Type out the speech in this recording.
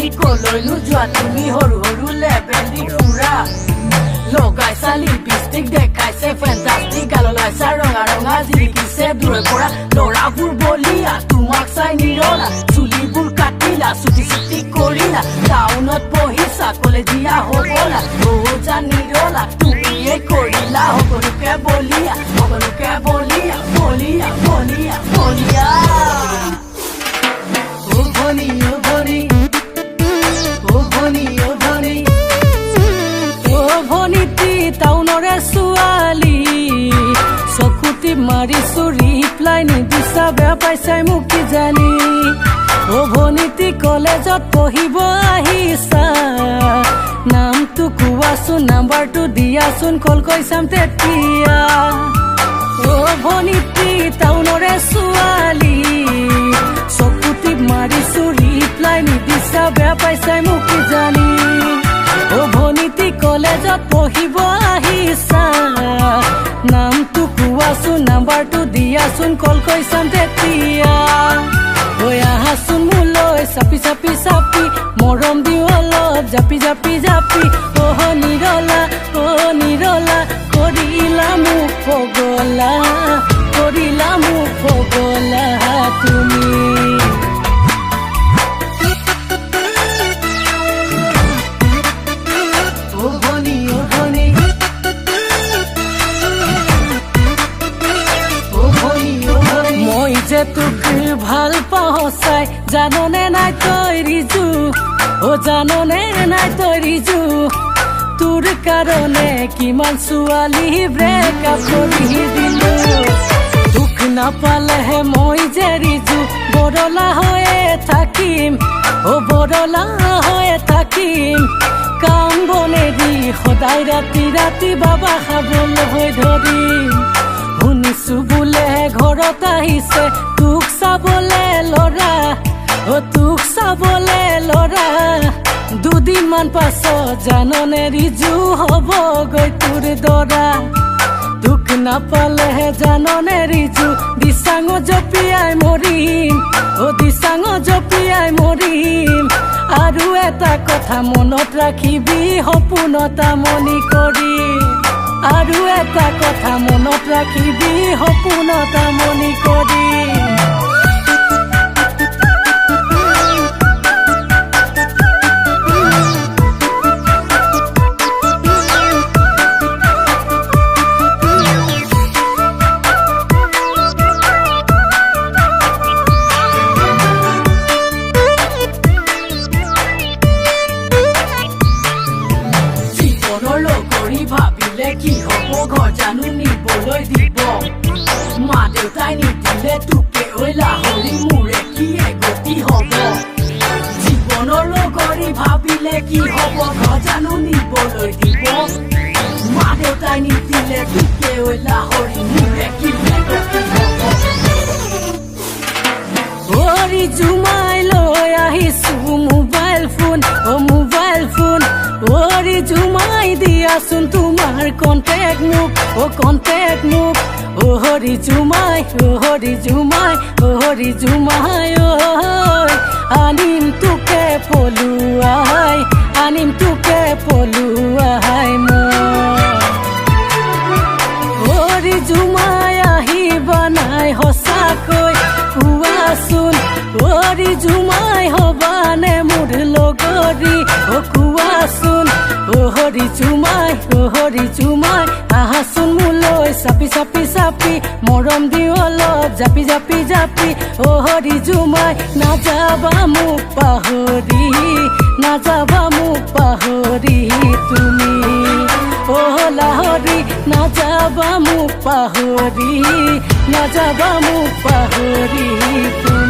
Ni koloi nu jua tumi horu horu lebeli kura Logai sa lipstick dekai se fantastic Galolai sa ronga ziriki se dure pora Lora burbolia tumak sai nirola Suli burkatila suti korila Taunot pohisa kolejia hobola Oja nirola tumi e korila Hokonuke bolia Bolia Oh Boni ti taunore suali Sokuti marisu reply ni disa bea paisai muki jani Oh Boni ti college pohibo ahisa Naam tu kuwasun number tu diasun call koisam tetia Oh Boni ti taunore suali Sokuti marisu reply ni disa bea paisai muki jani Oh Boni ti college pohibo ahisa Naam tu kuwasun number tu diasun call koisam tetia Oya hasun muloi sapi morom diolo japi Oh nirola korila mu pogola tumi তোক ভাল পাও চাই জাননে নাই তই ৰিজু ও জাননে নাই তই ৰিজু তোৰ কাৰণে কিমান ছোৱালী ব্ৰেকআপ কৰি দিলো দুখ নাপালেহে মই যে ৰিজু বৰলা হৈয়ে থাকিম কাম বনেদি সদায় ৰাতি বাবা খাবলৈ ধৰিম শুনিছো বোলে ঘৰত আহিছে তোক চাবলে লৰা দুদিনমান পাছত জাননে ৰিজু হ'ব গৈ তোৰ দৰা তোক নাপালেহে জাননে ৰিজু দিচাঙ জপিয়াই মৰিম আৰু এটা কথা মনত ৰাখিবি সপোনতা মনি কৰি আৰু এটা কথা মনত ৰাখিবি সপোনতা মনি কৰি ভাবিলে কি হব ঘৰ জানো নিবলৈ দিব মা দেউতাই নিদিলে তোকে ঐ লাহৰি মোৰে কি গতি হব জীৱনৰ লগৰী ভাবিলে কি হব ঘৰ জানো নিবলৈ দিব মা দেউতাই নিদিলে তোকে ঐ লাহৰি মোৰে কি গতি হব হৰি জুমাই লৈ আহিছো mobile phone Ori jumai diasun tumar kontak muk Ori jumai Anim tuke poluai mo Ori jumai ahi banai hosakoi kuasun Ori jumai hobane mur logori kuasun Hori jumai ahasun muloi sapi morom diolo japi Hori jumai najaba muk pahori tumi lahori najaba muk pahori tumi